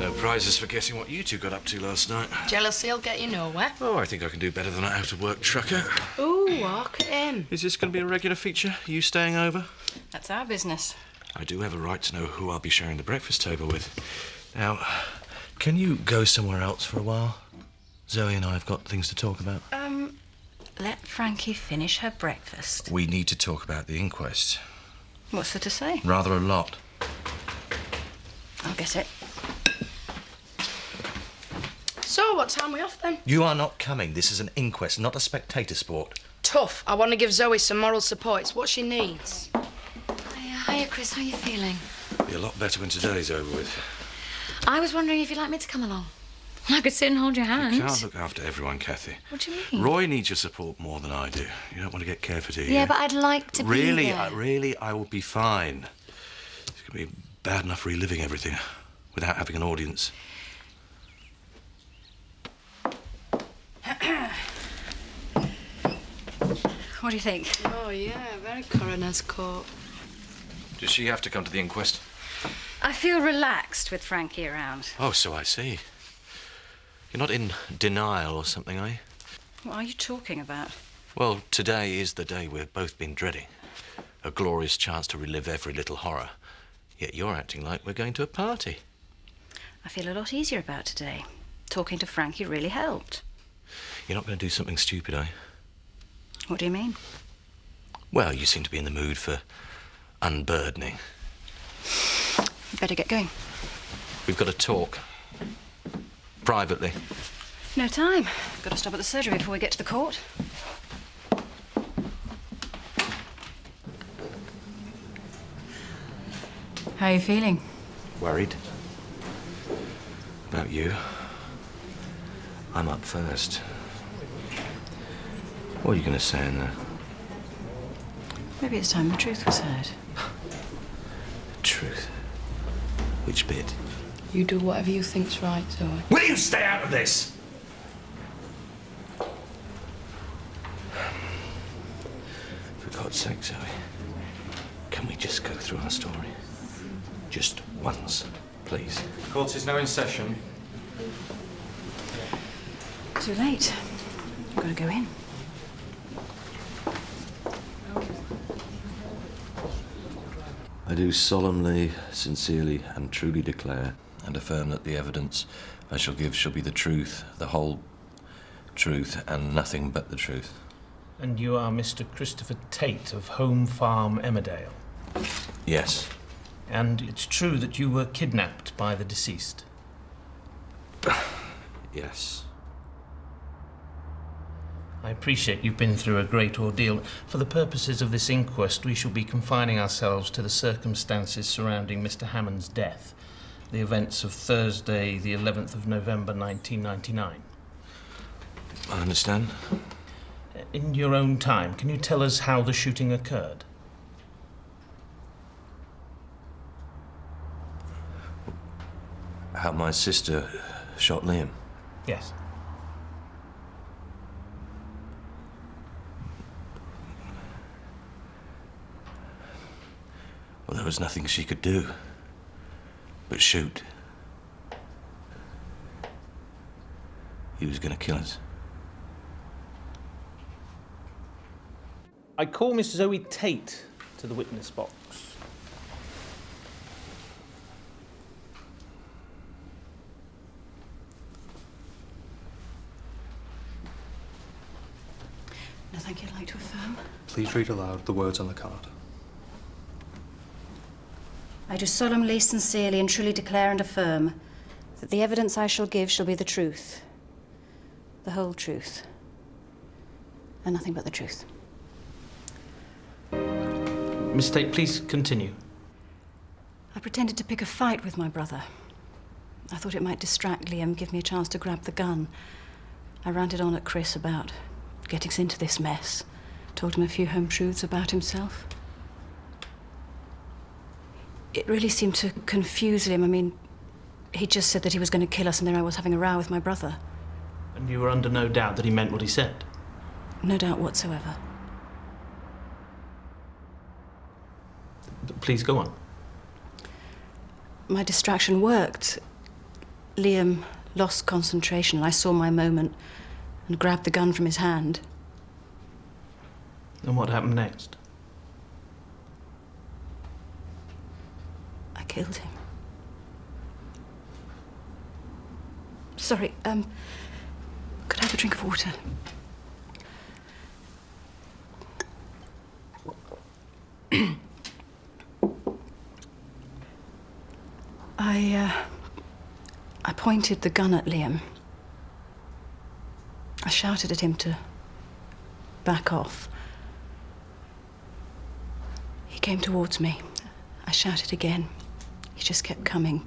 No prizes for guessing what you two got up to last night. Jealousy'll get you nowhere. Oh, I think I can do better than an out-of-work trucker. Ooh, look at him. Is this going to be a regular feature? You staying over? That's our business. I do have a right to know who I'll be sharing the breakfast table with. Now, can you go somewhere else for a while? Zoe and I have got things to talk about. Let Frankie finish her breakfast. We need to talk about the inquest. What's there to say? Rather a lot. I'll get it. So, what time are we off then? You are not coming. This is an inquest, not a spectator sport. Tough. I want to give Zoe some moral support. It's what she needs. Hiya, Chris. How are you feeling? Be a lot better when today's over with. I was wondering if you'd like me to come along. I could sit and hold your hand. You can't look after everyone, Kathy. What do you mean? Roy needs your support more than I do. You don't want to get careful, do you? Yeah, but I'd like to be there. Really, I will be fine. It's going to be bad enough reliving everything without having an audience. What do you think? Oh, yeah, very coroner's court. Does she have to come to the inquest? I feel relaxed with Frankie around. Oh, so I see. You're not in denial or something, are you? What are you talking about? Well, today is the day we've both been dreading. A glorious chance to relive every little horror. Yet you're acting like we're going to a party. I feel a lot easier about today. Talking to Frankie really helped. You're not going to do something stupid, are you? What do you mean? Well, you seem to be in the mood for unburdening. Better get going. We've got to talk. Privately. No time. Got to stop at the surgery before we get to the court. How are you feeling? Worried. About you. I'm up first. What are you going to say in there? Maybe it's time the truth was heard. Truth? Which bit? You do whatever you think's right, Zoe. Will you stay out of this? For God's sake, Zoe, can we just go through our story? Just once, please. Court is now in session. Too late. I've got to go in. I do solemnly, sincerely, and truly declare and affirm that the evidence I shall give shall be the truth, the whole truth, and nothing but the truth. And you are Mr. Christopher Tate of Home Farm, Emmerdale. Yes. And it's true that you were kidnapped by the deceased. Yes. I appreciate you've been through a great ordeal. For the purposes of this inquest, we shall be confining ourselves to the circumstances surrounding Mr. Hammond's death, the events of Thursday, the 11th of November, 1999. I understand. In your own time, can you tell us how the shooting occurred? How my sister shot Liam. Yes. Well, there was nothing she could do but shoot. He was going to kill us. I call Miss Zoe Tate to the witness box. Nothing you'd like to affirm? Please read aloud the words on the card. I do solemnly, sincerely, and truly declare and affirm that the evidence I shall give shall be the truth, the whole truth, and nothing but the truth. Miss Tate, please continue. I pretended to pick a fight with my brother. I thought it might distract Liam, give me a chance to grab the gun. I ranted on at Chris about getting us into this mess, told him a few home truths about himself. It really seemed to confuse him. I mean, he just said that he was going to kill us, and there I was having a row with my brother. And you were under no doubt that he meant what he said? No doubt whatsoever. Please go on. My distraction worked. Liam lost concentration and I saw my moment and grabbed the gun from his hand. And what happened next? I killed him. Sorry, could I have a drink of water? I pointed the gun at Liam. I shouted at him to back off. He came towards me. I shouted again. He just kept coming.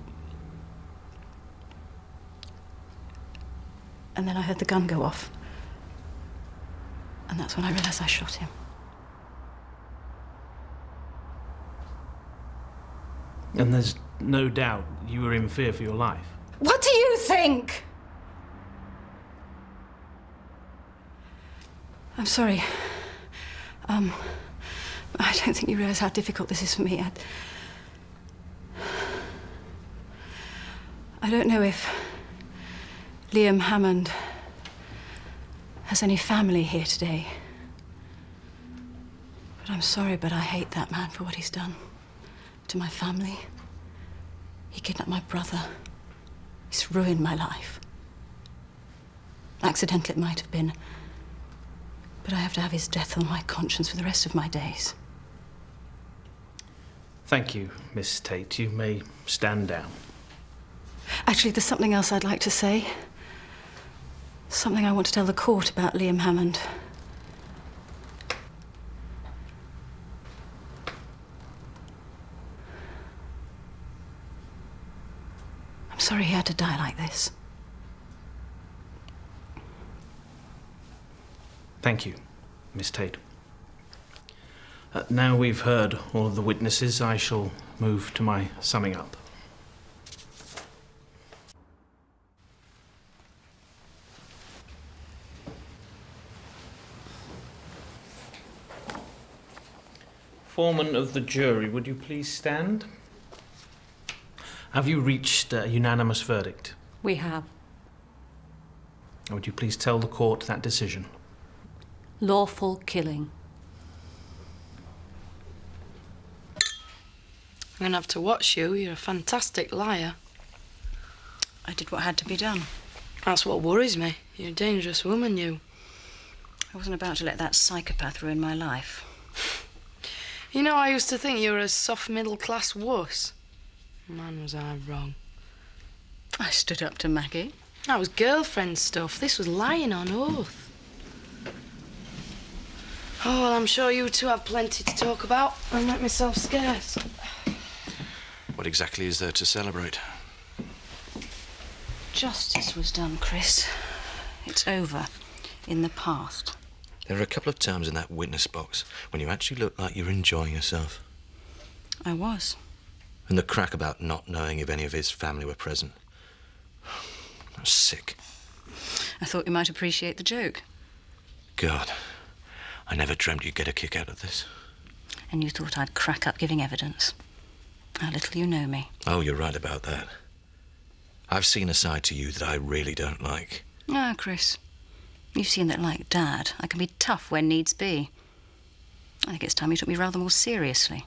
And then I heard the gun go off. And that's when I realized I shot him. And there's no doubt you were in fear for your life. What do you think? I'm sorry. I don't think you realize how difficult this is for me. I don't know if Liam Hammond has any family here today. But I'm sorry, but I hate that man for what he's done to my family. He kidnapped my brother. He's ruined my life. Accidental it might have been, but I have to have his death on my conscience for the rest of my days. Thank you, Miss Tate. You may stand down. Actually, there's something else I'd like to say. Something I want to tell the court about Liam Hammond. I'm sorry he had to die like this. Thank you, Miss Tate. Now we've heard all of the witnesses, I shall move to my summing up. Foreman of the jury, would you please stand? Have you reached a unanimous verdict? We have. Would you please tell the court that decision? Lawful killing. I'm going to have to watch you. You're a fantastic liar. I did what had to be done. That's what worries me. You're a dangerous woman, you. I wasn't about to let that psychopath ruin my life. You know, I used to think you were a soft middle-class wuss. Man, was I wrong. I stood up to Maggie. That was girlfriend stuff. This was lying on oath. Oh, well, I'm sure you two have plenty to talk about. I'll make myself scarce. What exactly is there to celebrate? Justice was done, Chris. It's over. In the past. There are a couple of times in that witness box when you actually look like you're enjoying yourself. I was. And the crack about not knowing if any of his family were present. I was sick. I thought you might appreciate the joke. God, I never dreamt you'd get a kick out of this. And you thought I'd crack up giving evidence. How little you know me. Oh, you're right about that. I've seen a side to you that I really don't like. Ah, Chris. You've seen that, like Dad, I can be tough when needs be. I think it's time you took me rather more seriously.